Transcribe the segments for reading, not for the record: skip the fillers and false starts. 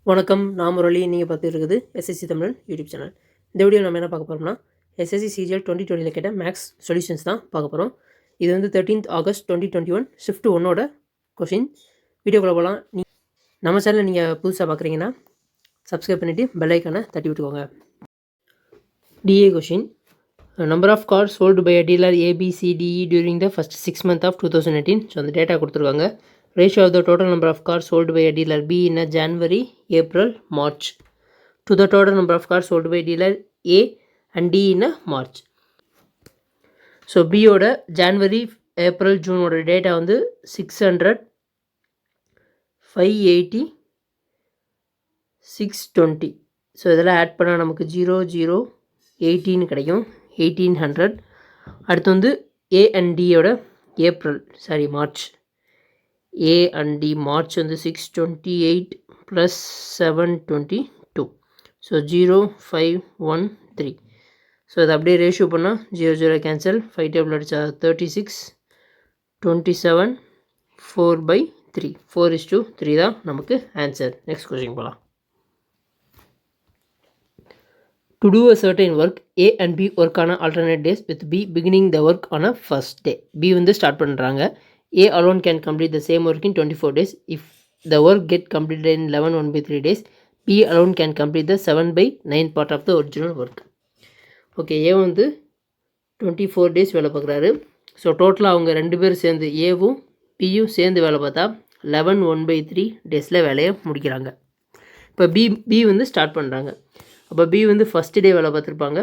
வணக்கம், நான் முரளி. நீங்கள் பார்த்துட்டு இருக்குது எஸ்எஸ்சி தமிழ் யூடியூப் சேனல். இந்த வீடியோ நம்ம என்ன பார்க்க போகிறோம்னா, எஸ்எஸ்சி சிஜிஎல் 2020 கேட்ட மேக்ஸ் சொல்யூஷன்ஸ் தான் பார்க்க போகிறோம். இது வந்து 13th August 2021 ஷிஃப்ட் 1ஓட கொஷின். வீடியோக்குள்ளே போகலாம். நம்ம சேனலில் நீங்கள் புதுசாக பார்க்குறீங்கன்னா சப்ஸ்கிரைப் பண்ணிவிட்டு பெல் ஐக்கானை தட்டி விட்டுக்கோங்க. டிஏ question. Number of cars sold by a dealer ABCDE during the first 6 months of 2018. So அந்த டேட்டா கொடுத்துருக்காங்க. Ratio of the total number of cars sold by a dealer B in a January, April, March to the total number of cars sold by dealer A and D in a March. So B ஓட January, April, June ஓட data வந்து 600, 580, 620. So இதெல்லாம் add பண்ணால் நமக்கு 0018 கிடைக்கும், 1800. அடுத்து வந்து A and D ஓட March. A and D March வந்து 628 plus 722. ஸோ 0513. ஸோ அது அப்படியே ரேஷியோ பண்ணால் 00 கேன்சல், 5 டேபிள் அடித்தா 36, 27, 4/3. 4:3 தான் நமக்கு ஆன்சர். நெக்ஸ்ட் கொஸ்டின் போகலாம். To do a certain work, A and B work on alternate days with B beginning the work on a first day. B வந்து start பண்ணுறாங்க. A alone can complete the same work in 24 days. If the work get completed in 11/1/3 days, B alone can complete the 7/9 part of the original work. Okay, A வந்து 24 days வேலை பார்க்குறாரு. So டோட்டலாக அவங்க 2 பேரும் சேர்ந்து ஏவும் பியும் சேர்ந்து வேலை பார்த்தா 11/1/3 டேஸில் வேலையை முடிக்கிறாங்க. இப்போ பி வந்து ஸ்டார்ட் பண்ணுறாங்க. அப்போ பி வந்து ஃபஸ்ட்டு டே வேலை பார்த்துருப்பாங்க,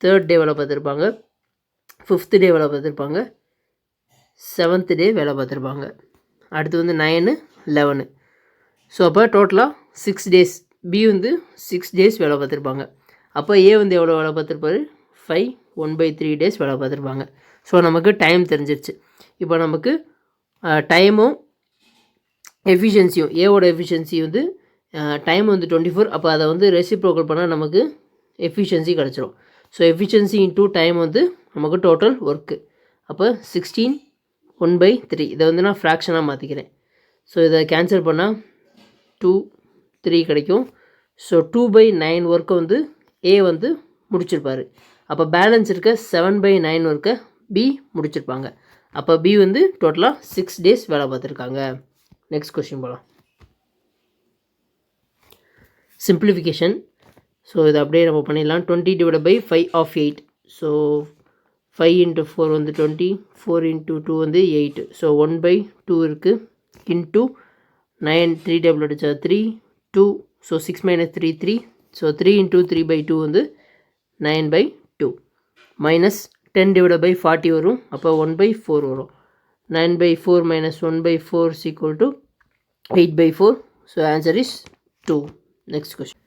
3rd டே வேலை பார்த்துருப்பாங்க, 5th டே வேலை பார்த்துருப்பாங்க, 7th டே வேலை பார்த்துருப்பாங்க. அடுத்து வந்து 9, 11. ஸோ அப்போ டோட்டலாக 6 days. பி வந்து 6 days வேலை பார்த்துருப்பாங்க. அப்போ ஏ வந்து எவ்வளோ வேலை பார்த்துருப்பாரு? 5/1/3 days வேலை பார்த்துருப்பாங்க. ஸோ நமக்கு டைம் தெரிஞ்சிருச்சு. இப்போ நமக்கு டைமும் எஃபிஷியன்சியும், ஏவோட எஃபிஷியன்சி வந்து டைம் வந்து 24. அப்போ அதை வந்து ரெசிப்ரோக்கல் பண்ணால் நமக்கு எஃபிஷியன்சி கிடச்சிரும். ஸோ எஃபிஷியன்சி இன்டூ டைம் வந்து நமக்கு டோட்டல் ஒர்க்கு. அப்போ 16/1/3. இதை வந்து நான் ஃப்ராக்ஷனாக மாற்றிக்கிறேன். ஸோ இதை கேன்சல் பண்ணால் 2, 3 கிடைக்கும். ஸோ 2/9 ஒர்க்கை வந்து ஏ வந்து முடிச்சிருப்பார். அப்போ பேலன்ஸ் இருக்க 7/9 ஒர்க்கை பி முடிச்சிருப்பாங்க. அப்போ பி வந்து டோட்டலாக 6 days வேலை பார்த்துருக்காங்க. நெக்ஸ்ட் கொஸ்டின் போகலாம். சிம்பிளிஃபிகேஷன். ஸோ இதை அப்படியே நம்ம பண்ணிடலாம். 20 divided by 5 of 8. So 5 into 4 வந்து 20, 4 into 2 வந்து 8. ஸோ 1/2 இருக்குது. இன்ட்டு 9, 3 டேபிள் அடித்தா 3, 2. ஸோ 6 - 3, 3. ஸோ 3 into 3/2 வந்து 9/2. மைனஸ் 10 divided by 40 வரும். அப்போ 1/4 வரும். 9/4 - 1/4 is equal to 8/4. So answer is 2. Next question.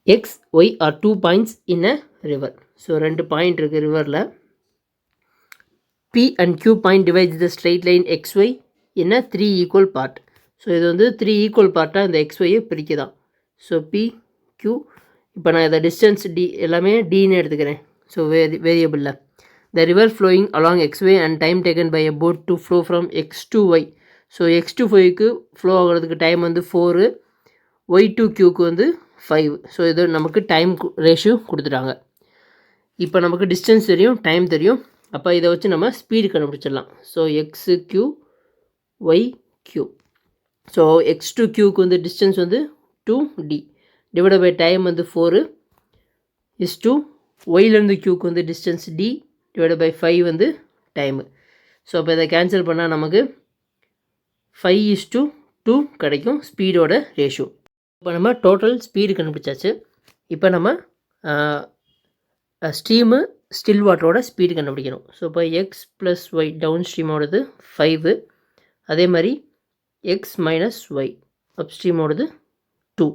X, Y are 2 points in a river. So 2 point இருக்குது ரிவரில். P and Q point divides the straight line XY in a 3 equal part. So இது வந்து 3 equal பார்ட்டாக இந்த XYயை பிரிக்குதான். So P, Q. இப்போ நான் இதை டிஸ்டன்ஸ் D எல்லாமே Dன்னு எடுத்துக்கிறேன். ஸோ வேரியபிளில் the river flowing along XY and time taken by a boat to flow from X to Y. So X to Yக்கு ஃப்ளோ ஆகிறதுக்கு டைம் வந்து 4, Y to Qக்கு வந்து 5. ஸோ இது நமக்கு டைம் ரேஷியோ கொடுத்துட்டாங்க. இப்போ நமக்கு டிஸ்டன்ஸ் தெரியும், டைம் தெரியும். அப்போ இதை வச்சு நம்ம ஸ்பீடு கண்டுபிடிச்சிடலாம். So x q, y q. So x to க்யூக்கு வந்து டிஸ்டன்ஸ் வந்து 2D டிவைட் பை டைம் வந்து 4 is to ஒய்லேருந்து க்யூக்கு வந்து டிஸ்டன்ஸ் D டிவைட் பை 5 வந்து டைமு. ஸோ அப்போ இதை கேன்சல் பண்ணால் நமக்கு 5:2 கிடைக்கும் ஸ்பீடோட ரேஷியோ. இப்போ நம்ம டோட்டல் ஸ்பீடு கண்டுபிடிச்சாச்சு. இப்போ நம்ம ஸ்ட்ரீமு ஸ்டில் வாட்டரோட ஸ்பீடு கண்டுபிடிக்கணும். ஸோ இப்போ எக்ஸ் ப்ளஸ் ஒய் டவுன் ஸ்ட்ரீமோடது 5. அதே மாதிரி எக்ஸ் மைனஸ் ஒய் அப் ஸ்ட்ரீமோடது 2.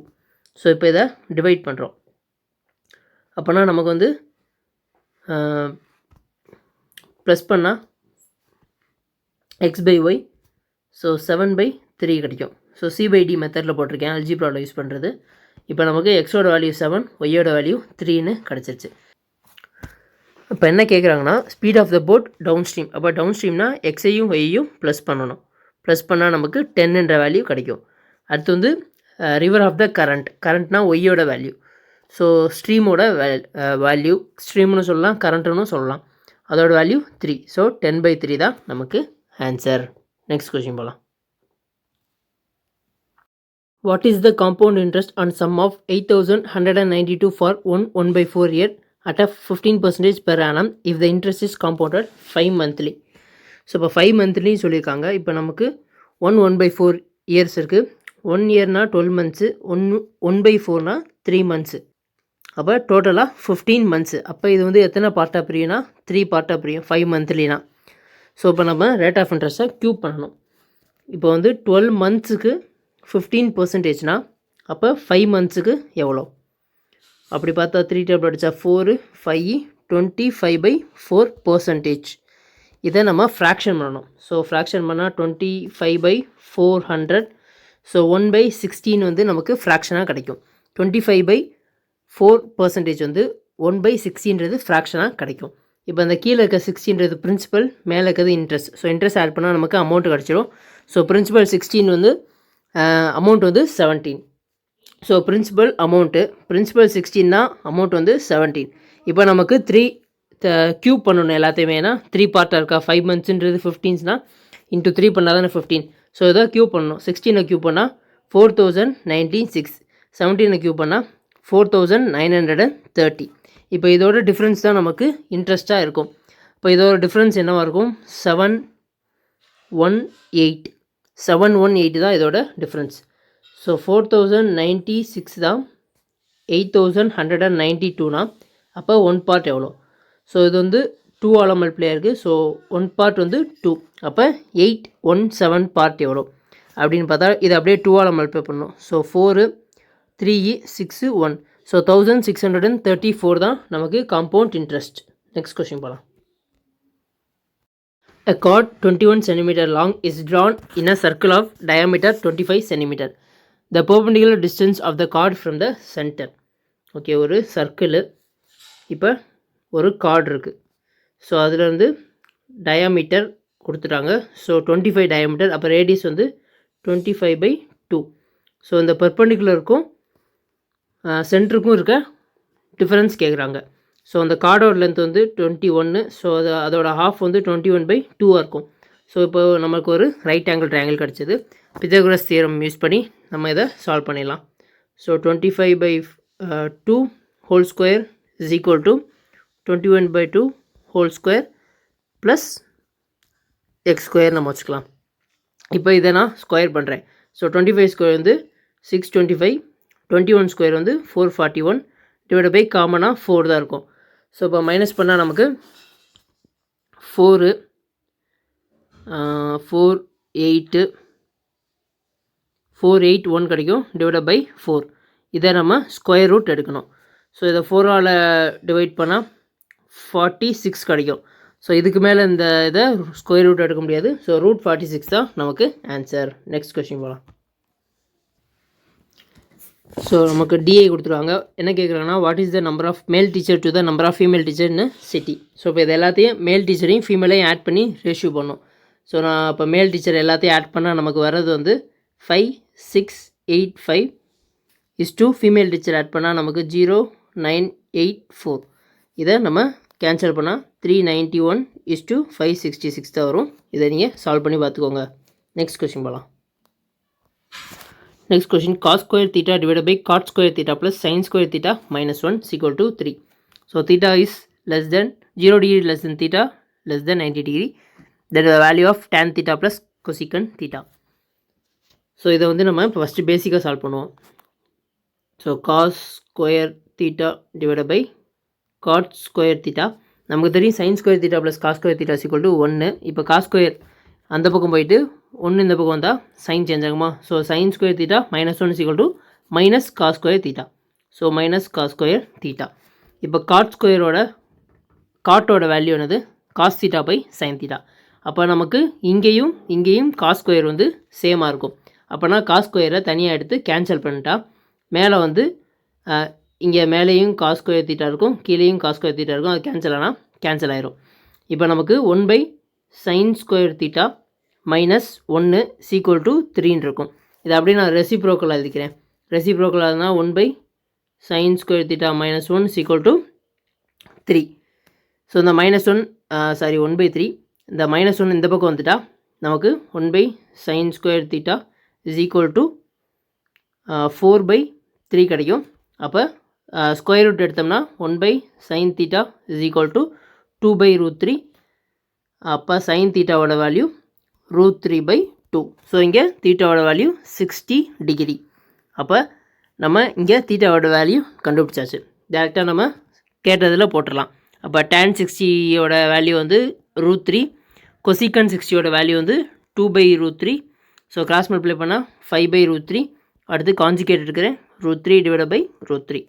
ஸோ இப்போ இதை டிவைட் பண்ணுறோம். அப்போனா நமக்கு வந்து ப்ளஸ் பண்ணால் எக்ஸ் பை ஒய், ஸோ 7/3 கிடைக்கும். ஸோ C/D மெத்தடில் போட்டிருக்கேன், அல்ஜிப்ராவில் யூஸ் பண்ணுறது. இப்போ நமக்கு எக்ஸோட வேல்யூ 7, ஒய்யோட வேல்யூ 3ன்னு கிடச்சிருச்சு. இப்போ என்ன கேட்குறாங்கன்னா speed of the boat down stream. அப்போ டவுன் ஸ்ட்ரீம்னா எக்ஸையும் ஒய்யையும் ப்ளஸ் பண்ணணும். ப்ளஸ் பண்ணால் நமக்கு 10ன்ற வேல்யூ கிடைக்கும். அடுத்து வந்து ரிவர் ஆஃப் த கரண்ட்னா ஒய்யோட வேல்யூ. ஸோ ஸ்ட்ரீமோட வேல்யூ ஸ்ட்ரீம்னு சொல்லலாம், கரண்ட்டுன்னு சொல்லலாம். அதோட வேல்யூ 3. ஸோ 10/3 தான் நமக்கு ஆன்சர். நெக்ஸ்ட் கொஸ்டின் போகலாம். What is the compound interest on sum of 8,192 for 1/4 year at a 15% per annum if the interest is compounded 5 monthly. So இப்போ 5 monthly சொல்லியிருக்காங்க. இப்போ நமக்கு 1/4 இயர்ஸ் இருக்குது. 1 இயர்னா 12 மந்த்ஸு, 1/4னா 3 மந்த்ஸு. அப்போ டோட்டலாக 15 மந்த்ஸு. அப்போ இது வந்து எத்தனை பார்ட்டாக பிரியும்னா 3 பார்ட்டாக பிரியும் 5 மந்த்லினா. ஸோ இப்போ நம்ம ரேட் ஆஃப் இன்ட்ரெஸ்ட்டை க்யூப் பண்ணணும். இப்போ வந்து 12 மந்த்ஸுக்கு 15%னா அப்போ 5 மந்த்ஸுக்கு எவ்வளோ? அப்படி பார்த்தா 3 டேபிள் அடித்தா 4, 5, 25/4%. இதை நம்ம ஃப்ராக்ஷன் பண்ணணும். ஸோ ஃப்ராக்ஷன் பண்ணால் 25/400. ஸோ 1/16 வந்து நமக்கு ஃப்ராக்ஷனாக கிடைக்கும். 25/4% வந்து 1/16ன்றது ஃப்ராக்ஷனாக கிடைக்கும். இப்போ அந்த கீழே இருக்க 60ன்றது பிரின்சிபல், மேலே இருக்கிறது இன்ட்ரெஸ்ட். ஸோ இன்ட்ரெஸ்ட் ஆட் பண்ணால் நமக்கு அமௌண்ட் கிடச்சிடும். ஸோ பிரின்சிபல் 16 வந்து அமௌண்ட் வந்து 17. ஸோ பிரின்சிபல் 16னா அமௌண்ட் வந்து 17. இப்போ நமக்கு 3 க்யூப் பண்ணணும் எல்லாத்தையுமே. ஏன்னா 3 பார்ட்டாக இருக்கா. 5 மந்த்ஸ்ன்றது 15னா இன்ட்டு 3 பண்ணால் தானே 15. ஸோ இதை க்யூப் பண்ணணும். 16 க்யூப் பண்ணால் 4096. 17 க்யூப் பண்ணால் 4930. இப்போ இதோட டிஃப்ரென்ஸ் தான் நமக்கு இன்ட்ரெஸ்ட்டாக இருக்கும். இப்போ இதோட டிஃப்ரென்ஸ் என்னவாக இருக்கும்? 718. 718 தான் இதோட டிஃப்ரென்ஸ். ஸோ 4096 தான் 8192னா அப்போ 1 பார்ட் எவ்வளோ? ஸோ இது வந்து 2 ஆல் மல்டிப்ளை இருக்குது. ஸோ 1 பார்ட் வந்து 2. அப்போ 817 பார்ட் எவ்வளோ அப்படின்னு பார்த்தா இது அப்படியே 2 ஆல் மல்டிப்ளை பண்ணணும். ஸோ 4, 3, 6, 1. ஸோ 1634 தான் நமக்கு காம்பவுண்ட் இன்ட்ரெஸ்ட். நெக்ஸ்ட் கொஸ்டின் போகலாம். A chord 21 cm long is drawn in a circle of diameter 25 cm. The perpendicular distance of the chord from the center. Okay, ஒரு சர்க்கிள். இப்போ ஒரு card இருக்குது. So அதிலேருந்து diameter கொடுத்துட்டாங்க. So 25 diameter. அப்போ radius வந்து 25/2. So இந்த பெர்பெண்டிகுலருக்கும் சென்டருக்கும் இருக்க டிஃபரன்ஸ் கேட்குறாங்க. ஸோ அந்த கார்டோட லென்த் வந்து 21. ஸோ அதோட ஹாஃப் வந்து 21/2 இருக்கும். ஸோ இப்போ நமக்கு ஒரு ரைட் ஆங்கிள் ட்ரையாங்கிள் கிடச்சிது. பித்தகோரஸ் தியரம் யூஸ் பண்ணி நம்ம இதை சால்வ் பண்ணிடலாம். So 25/2 whole square is equal to 21/2 whole square plus X square நம்ம வச்சுக்கலாம். இப்போ இதை நான் ஸ்கொயர் பண்ணுறேன். ஸோ 25 ஸ்கொயர் வந்து 625, 21 ஸ்கொயர் வந்து 441, டிவைட் பை காமனாக 4 தான் இருக்கும். ஸோ இப்போ மைனஸ் பண்ணால் நமக்கு 4, 8, 481 கிடைக்கும். Divide by 4. இதை நம்ம ஸ்கொயர் ரூட் எடுக்கணும். ஸோ இதை 4ஆல் டிவைட் பண்ணால் 46 கிடைக்கும். ஸோ இதுக்கு மேலே இந்த இதை ஸ்கொயர் ரூட் எடுக்க முடியாது. ஸோ ரூட் 46 தான் நமக்கு ஆன்சர். நெக்ஸ்ட் கொஸ்டின் போகலாம். ஸோ நமக்கு டிஐ கொடுத்துருவாங்க. என்ன கேட்குறாங்கன்னா, what is the number of male teacher to the number of female டீச்சர்னு சிட்டி. ஸோ இப்போ இது எல்லாத்தையும் மேல் டீச்சரையும் ஃபீமேலையும் ஆட் பண்ணி ரேஷியோ பண்ணணும். ஸோ நான் இப்போ மேல் டீச்சர் எல்லாத்தையும் ஆட் பண்ணால் நமக்கு வர்றது வந்து 5685 is to female teacher add பண்ணால் நமக்கு 0984. இதை நம்ம கேன்சல் பண்ணால் 391 is to 566 தான் வரும். இதை நீங்கள் சால்வ் பண்ணி பார்த்துக்கோங்க. நெக்ஸ்ட் கொஸ்டின் போகலாம். Next question, cos square theta divided by cot square theta plus sin square theta minus 1 is equal to 3. So theta is less than 0 degree less than theta less than 90 degree. That is the value of tan theta plus cosecant theta. So இதை வந்து நம்ம இப்போ first பேசிக்காக solve பண்ணுவோம். So cos square theta divided by cot square theta. நமக்கு தெரியும் sin square theta plus cos square theta is equal to 1. இப்போ cos square அந்த பக்கம் போயிட்டு 1 இந்த பக்கம் வந்தால் சைன் சேஞ்ச் ஆகுமா? So sin square theta minus 1 is equal to minus cos square theta. So minus cos square theta. இப்போ காட்டோட value என்னது? cos theta by sin theta. அப்போ நமக்கு இங்கேயும் cos square வந்து சேமாக இருக்கும். அப்போனா cos square தனியாக எடுத்து கேன்சல் பண்ணிட்டா மேலே வந்து இங்கே மேலேயும் cos square theta இருக்கும், கீழேயும் cos square theta இருக்கும். அது கேன்சல் ஆயிரும். இப்போ நமக்கு 1/sin square theta minus 1 is equal to 3 இருக்கும். இது அப்படியே நான் ரெசிப்ரோக்கல் எழுதிக்கிறேன். ரெசிப்ரோக்கல் ஆகுதுன்னா 1/sin square theta minus 1 is equal to 3. So இந்த -1 1/3 இந்த -1 இந்த பக்கம் வந்துட்டா நமக்கு 1/sin square theta is equal to 4/3 கிடைக்கும். அப்போ ஸ்கொயர் ரூட் எடுத்தோம்னா 1/sin theta is equal to 2/√3. அப்போ sin thetaவோட வேல்யூ √3/2. ஸோ இங்கே தீட்டாவோட வேல்யூ 60 டிகிரி. அப்போ நம்ம இங்கே தீட்டாவோட வேல்யூ கண்டுபிடிச்சாச்சு. டேரெக்டாக நம்ம கேட்டதில் போட்டுடலாம். அப்போ tan 60யோட வேல்யூ வந்து √3, கொசிகன் 60யோட வேல்யூ வந்து 2/√3. ஸோ கிராஸ் மல்டிப்ளை பண்ணால் 5/√3. அடுத்து கான்ஜுகேட் எடுக்கிறேன் √3 / √3.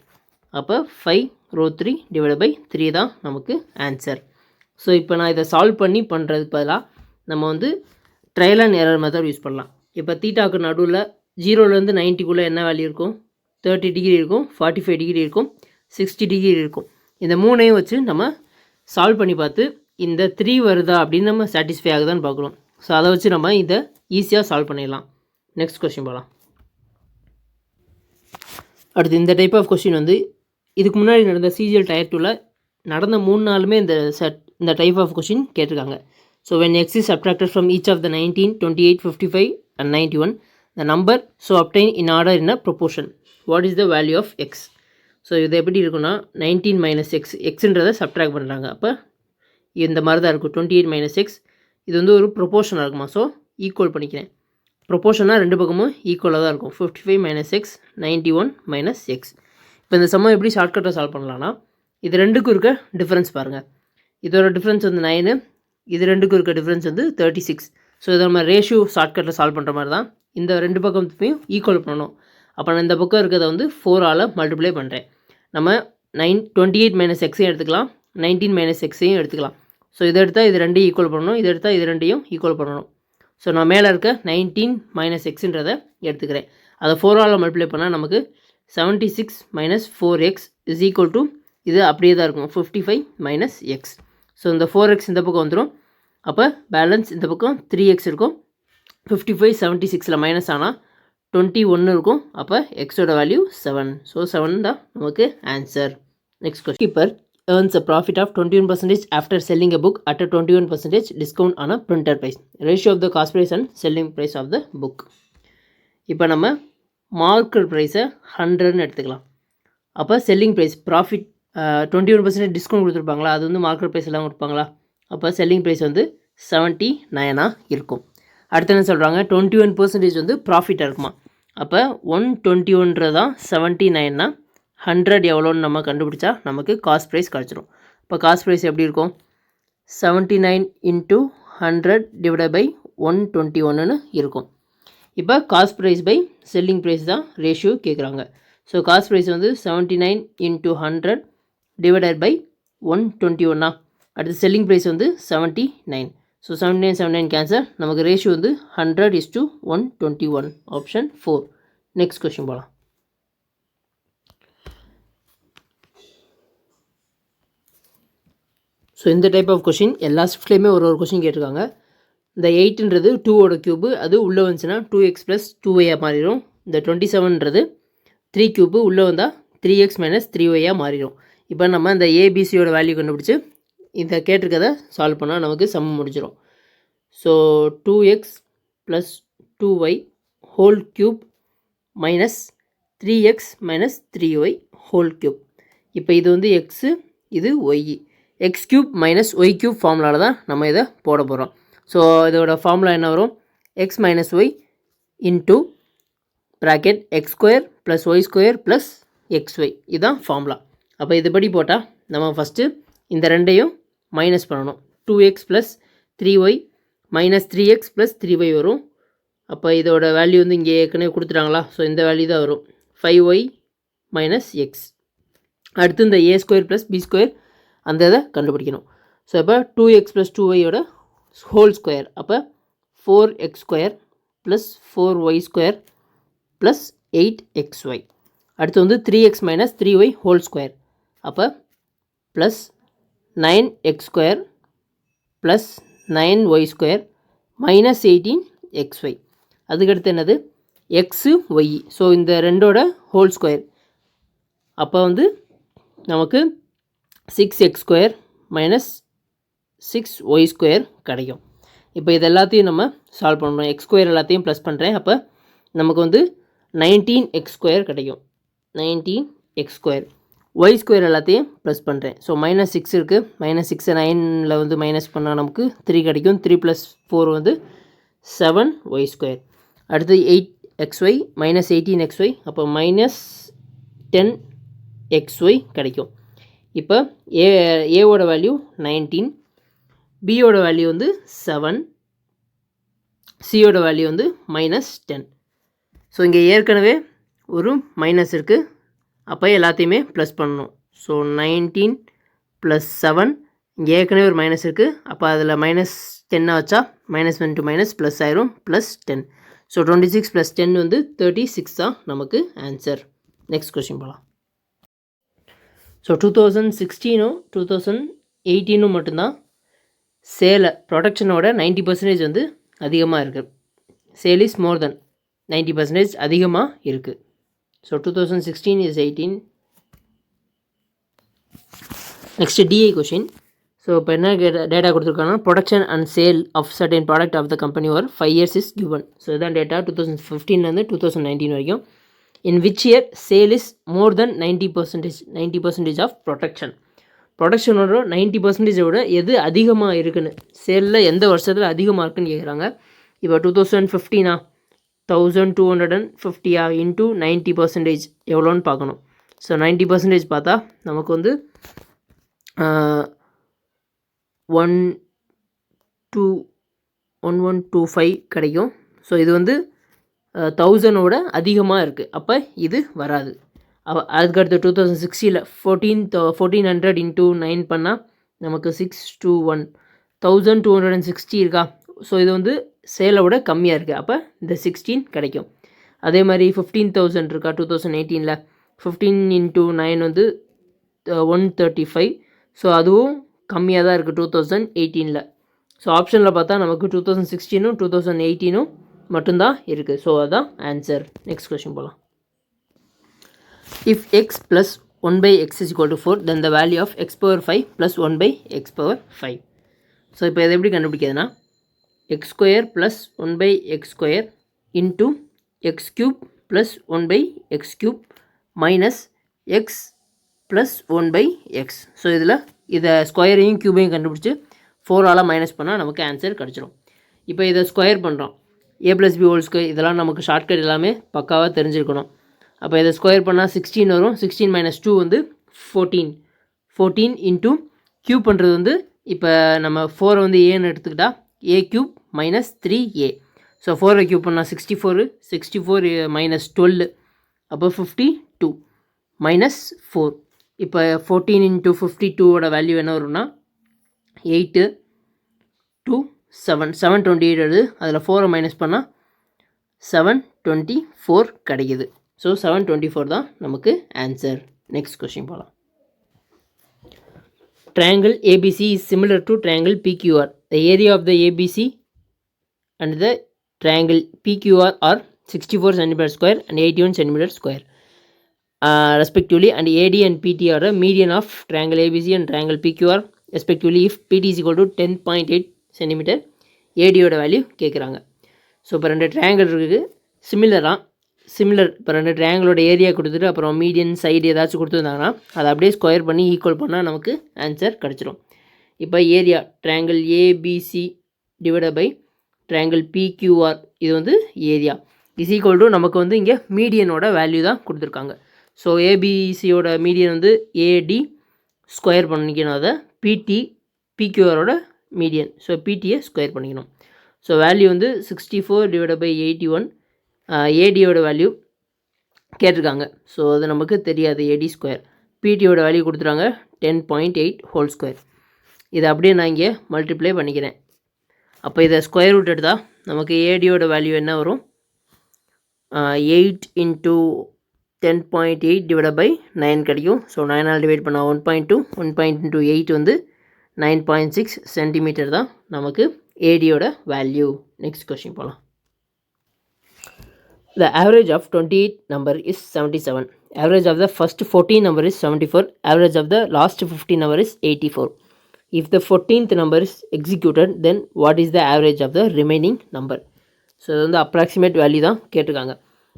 அப்போ 5 √3 / 3 தான் நமக்கு ஆன்சர். ஸோ இப்போ நான் இதை சால்வ் பண்ணி பண்ணுறதுக்கு பதிலாக நம்ம வந்து trial and error method use பண்ணலாம். இப்போ தீட்டாவுக்கு நடுவில் 0லேருந்து 90க்குள்ளே என்ன வேல்யூ இருக்கும்? 30 டிகிரி இருக்கும், 45 டிகிரி இருக்கும், 60 டிகிரி இருக்கும். இந்த மூணையும் வச்சு நம்ம சால்வ் பண்ணி பார்த்து இந்த 3 வருதா அப்படின்னு நம்ம சாட்டிஸ்ஃபை ஆகுதான்னு பார்க்குறோம். ஸோ அதை வச்சு நம்ம இதை ஈஸியாக சால்வ் பண்ணிடலாம். நெக்ஸ்ட் கொஸ்டின் போகலாம். அடுத்து இந்த டைப் ஆஃப் கொஸ்டின் வந்து இதுக்கு முன்னாடி நடந்த சிஜிஎல் டயர் 2ல் நடந்த 3 நாளுமே இந்த டைப் ஆஃப் கொஸ்டின் கேட்டிருக்காங்க. So when x is subtracted from each of the 19, 28, 55 and 91, the number so obtained in order in a proportion. What is the value of x? So இது எப்படி இருக்குன்னா 19 minus x, எக்ஸுன்றதை subtract பண்ணுறாங்க. அப்போ இந்த மாதிரி தான் இருக்கும் 28 minus x. இது வந்து ஒரு ப்ரொப்போர்ஷனாக இருக்குமா? ஸோ ஈக்குவல் பண்ணிக்கிறேன். ப்ரொப்போர்ஷனாக ரெண்டு பக்கமும் ஈக்குவலாக தான் இருக்கும். 55 minus x, 91 minus x. இப்போ இந்த சம்மம் எப்படி ஷார்ட்கட்டாக சால்வ் பண்ணலான்னா, இது ரெண்டுக்கும் இருக்க டிஃப்ரென்ஸ் பாருங்கள். இதோட டிஃப்ரென்ஸ் வந்து 9, இது ரெண்டுக்கும் இருக்க டிஃப்ரென்ஸ் வந்து 36. ஸோ இதை நம்ம ரேஷியோ ஷார்ட்கட்டில் சால்வ் பண்ணுற மாதிரி தான் இந்த ரெண்டு பக்கத்தையும் ஈக்குவல் பண்ணணும். அப்போ நான் இந்த பக்கம் இருக்கிறத வந்து 4ஆல் மல்டிப்ளை பண்ணுறேன். நம்ம 28 minus எக்ஸையும் எடுத்துக்கலாம், 19 minus எக்ஸையும் எடுத்துக்கலாம். ஸோ இதை எடுத்தால் இது ரெண்டையும் ஈக்குவல் பண்ணணும், இதை எடுத்தால் இது ரெண்டையும் ஈக்குவல் பண்ணணும். ஸோ நான் மேலே இருக்க 19 minus எக்ஸுன்றதை எடுத்துக்கிறேன். அதை 4ஆல் மல்டிப்ளை பண்ணால் நமக்கு 76 minus 4x is equal to, இது அப்படியே தான் இருக்கும், 55 minus x. ஸோ இந்த 4x இந்த பக்கம் வந்துடும். அப்போ பேலன்ஸ் இந்த பக்கம் 3x இருக்கும். 55 76ல் மைனஸ் ஆனால் 21 இருக்கும். அப்போ எக்ஸோட வேல்யூ 7. ஸோ 7 தான் நமக்கு answer. Next question. Keeper earns a profit of 21% after selling a book at a 21% discount on a printer price. Ratio of the cost price and selling price of the book. இப்போ நம்ம market ப்ரைஸை 100ன்னு எடுத்துக்கலாம். அப்போ selling price profit 21% discount கொடுத்துருப்பாங்களா, அது வந்து market price எல்லாம் கொடுப்பாங்களா? அப்போ செல்லிங் ப்ரைஸ் வந்து 79 இருக்கும். அடுத்து என்ன சொல்கிறாங்க, 21% வந்து ப்ராஃபிட்டாக இருக்குமா. அப்போ 121 தான் 79னா 100 எவ்வளோன்னு நம்ம கண்டுபிடிச்சா நமக்கு காஸ்ட் ப்ரைஸ் கிடச்சிரும். இப்போ காஸ்ட் ப்ரைஸ் எப்படி இருக்கும்? 79 × 100 / 121ன்னு இருக்கும். இப்போ cost price by selling price தான் ரேஷியோ கேட்குறாங்க. ஸோ காஸ்ட் ப்ரைஸ் வந்து 79 × 100 / 121. அடுத்து செல்லிங் ப்ரைஸ் வந்து 79. So 79 79 cancel. நமக்கு ரேஷியோ வந்து 100:121. ஆப்ஷன் 4. நெக்ஸ்ட் கொஸ்டின் போகலாம். ஸோ இந்த டைப் ஆஃப் கொஷின் எல்லா ஷிஃப்ட்லேயுமே ஒரு கொஷின் கேட்டிருக்காங்க. இந்த 8ன்றது 2ஓட க்யூபு, அது உள்ளே வந்துச்சுன்னா 2x + 2y மாறிடும். இந்த 27ன்றது 3 க்யூபு, உள்ளே வந்தால் 3x - 3y மாறிடும். இப்போ நம்ம இந்த ஏபிசியோட வேல்யூ கண்டுபிடிச்சி இந்த கேட்டிருக்கதை சால்வ் பண்ணால் நமக்கு சம் முடிஞ்சிடும். So 2x + 2y whole cube minus 3x - 3y whole cube. இப்போ இது வந்து எக்ஸு, இது y. X cube minus y cube ஃபார்முலாவில் தான் நம்ம இதை போட போகிறோம். ஸோ இதோட ஃபார்முலா என்ன வரும்? X minus y into bracket x² + y² + xy. இதுதான் ஃபார்முலா. அப்போ இதுபடி போட்டால் நம்ம ஃபஸ்ட்டு இந்த ரெண்டையும் மைனஸ் பண்ணணும். 2x + 3y - 3x + 3y வரும். அப்போ இதோட வேல்யூ வந்து இங்கே ஏற்கனவே கொடுத்துட்டாங்களா? ஸோ இந்த வேல்யூ தான் வரும், 5y - x. அடுத்து இந்த a² + b² அந்த இதை கண்டுபிடிக்கணும். ஸோ இப்போ 2x + 2y ஹோல் ஸ்கொயர். அப்போ 4x² + 4y² + 8xy. அடுத்து வந்து 3x - 3y ஹோல் ஸ்கொயர். அப்போ ப்ளஸ் 9x² + 9y² - 18xy. அதுக்கடுத்து என்னது? X Y. ஸோ இந்த ரெண்டோட ஹோல் ஸ்கொயர். அப்போ வந்து நமக்கு 6x² மைனஸ் 6y² கிடைக்கும். இப்போ இது எல்லாத்தையும் நம்ம சால்வ் பண்ணணும். x² எல்லாத்தையும் ப்ளஸ் பண்ணுறேன். அப்போ நமக்கு வந்து 19x² கிடைக்கும். 19x². y² எல்லாத்தையும் ப்ளஸ் பண்ணுறேன். ஸோ -6 இருக்குது. -6 9ல் வந்து மைனஸ் பண்ணால் நமக்கு 3 கிடைக்கும். 3 + 4 வந்து 7y². அடுத்து 8xy -18xy. அப்போ -10xy கிடைக்கும். இப்போ ஏவோட வேல்யூ 19, பியோட வேல்யூ வந்து 7, சியோட வேல்யூ வந்து -10. ஸோ இங்கே ஏற்கனவே ஒரு மைனஸ் இருக்குது. அப்போ எல்லாத்தையுமே ப்ளஸ் பண்ணணும். ஸோ 19 + 7, இங்கே ஏற்கனவே ஒரு மைனஸ் இருக்குது. அப்போ அதில் -10 வச்சா -1 × மைனஸ் ப்ளஸ் ஆயிரும், +10. ஸோ 26 + 10 வந்து 36 தான் நமக்கு ஆன்சர். நெக்ஸ்ட் கொஸ்டின் போகலாம். ஸோ 2016ம் 2018ம் மட்டும்தான் சேலை ப்ரொடக்ஷனோட 90% வந்து அதிகமாக இருக்குது. சேல் இஸ் மோர் தென் 90% அதிகமாக இருக்குது. So 2016 is 18. Next DI question. So இப்போ என்ன டேட்டா கொடுத்துருக்காங்கன்னா production and sale of certain product of the company ஒரு 5 years இஸ் கிவன். ஸோ இதுதான் டேட்டா 2015லேருந்து 2019 வரைக்கும். In which year sale is more than 90% of production. ப்ரொடக்ஷனோட 90% விட எது அதிகமாக இருக்குன்னு, சேலில் எந்த வருஷத்தில் அதிகமாக இருக்குன்னு கேட்குறாங்க. இப்போ 2015 1250 இன்ட்டு 90% எவ்வளோன்னு பார்க்கணும். ஸோ 90% பார்த்தா நமக்கு வந்து 1125 கிடைக்கும். ஸோ இது வந்து 1000ஓட அதிகமாக இருக்குது. அப்போ இது வராது. அதுக்கடுத்து 2016 1400 இன்ட்டு 9 பண்ணால் நமக்கு 621 1260 இருக்கா. ஸோ இது வந்து சேலை விட கம்மியாக இருக்குது. அப்போ இந்த 16 கிடைக்கும். அதே மாதிரி 15,000 இருக்கா 2018ல். 15 இன்ட்டு 9 வந்து 135. ஸோ அதுவும் கம்மியாக தான் இருக்குது 2018ல். ஸோ ஆப்ஷனில் பார்த்தா நமக்கு 2016ம் 2018ம் மட்டும்தான் இருக்குது. ஸோ அதுதான் ஆன்சர். நெக்ஸ்ட் கொஸ்டின் போகலாம். If x plus 1/x is equal to 4, then the value of x⁵ plus 1/x⁵. So இப்போ இதை எப்படி கண்டுபிடிக்கிறதுனா x² plus 1/x² into x³ plus 1/x³ minus x plus 1/x. So இதில் இதை ஸ்கொயரையும் க்யூபையும் கண்டுபிடிச்சி 4ஆல் minus பண்ணால் நமக்கு answer கிடச்சிரும். இப்போ இதை ஸ்கொயர் பண்ணுறோம். a + b ஹோல் ஸ்கொயர் இதெல்லாம் நமக்கு ஷார்ட்கட் எல்லாமே பக்காவாக தெரிஞ்சிருக்கணும். அப்போ இதை ஸ்கொயர் பண்ணால் 16 வரும். 16 - 2 வந்து 14. 14 இன்ட்டு க்யூப் பண்ணுறது வந்து இப்போ நம்ம 4 வந்து ஏன்னு எடுத்துக்கிட்டால் a³ - 3a. ஸோ 4 க்யூப் பண்ணால் 64. 64 - 12 அப்போ 52 -4. இப்போ 14 இன்ட்டு 52ஓட வேல்யூ என்ன வரும்னா 8 2 7 728 வருது. அதில் 4 மைனஸ் பண்ணால் 724 கிடைக்குது. ஸோ 724 தான் நமக்கு ஆன்சர். நெக்ஸ்ட் கொஸ்டின் போகலாம். Triangle ABC is similar to triangle PQR. The area of the ABC and the triangle PQR are 64 cm² and 81 cm², respectively, and AD and PT are the median of triangle ABC and triangle PQR respectively if PT is equal to 10.8 cm. AD ஓட value கேட்குறாங்க. So இப்போ ரெண்டு triangle இருக்குது, similar. இப்போ ரெண்டு ட்ரையாங்கிளோட area கொடுத்துட்டு அப்புறம் median side ஏதாச்சும் கொடுத்துருந்தாங்கன்னா அதை அப்படியே ஸ்கொயர் பண்ணி ஈக்குவல் பண்ணால் நமக்கு ஆன்சர் கிடச்சிரும். இப்போ area triangle ABC divided by triangle PQR, இது வந்து ஏரியா இஸ் ஈக்குவல் டு நமக்கு வந்து இங்கே மீடியனோட வேல்யூ தான் கொடுத்துருக்காங்க. ஸோ ஏபிசியோட மீடியன் வந்து ஏடி ஸ்கொயர் பண்ணிக்கணும், அதை பிடி பிக்யூஆரோட மீடியன். ஸோ பிடியை ஸ்கொயர் பண்ணிக்கணும். ஸோ வேல்யூ வந்து 64 டிவைடட் பை 81. ஏடியோட வேல்யூ கேட்டிருக்காங்க. ஸோ அது நமக்கு தெரியாது, ஏடி ஸ்கொயர். பிடியோட வேல்யூ கொடுத்துறாங்க 10.8 ஹோல் ஸ்கொயர். இதை அப்படியே நான் இங்கே மல்டிப்ளை பண்ணிக்கிறேன். அப்போ இதை ஸ்கொயர் ரூட் எடுத்தால் நமக்கு ஏடியோட வேல்யூ என்ன வரும், 8 இன்ட்டு 10.8 டிவைடட் பை 9 கிடைக்கும். ஸோ 9ஆல் டிவைட் பண்ணால் 1.2, 1.2 8 வந்து 9.6 சென்டிமீட்டர் தான் நமக்கு ஏடியோட வேல்யூ. நெக்ஸ்ட் கொஸ்டின் போகலாம். The average of 28 number is 77. Average of the first 14 number is 74. Average of the last 15 number is 84. If the 14th number is executed, then what is the average of the remaining number? So இது வந்து approximate value தான் கேட்டிருக்காங்க.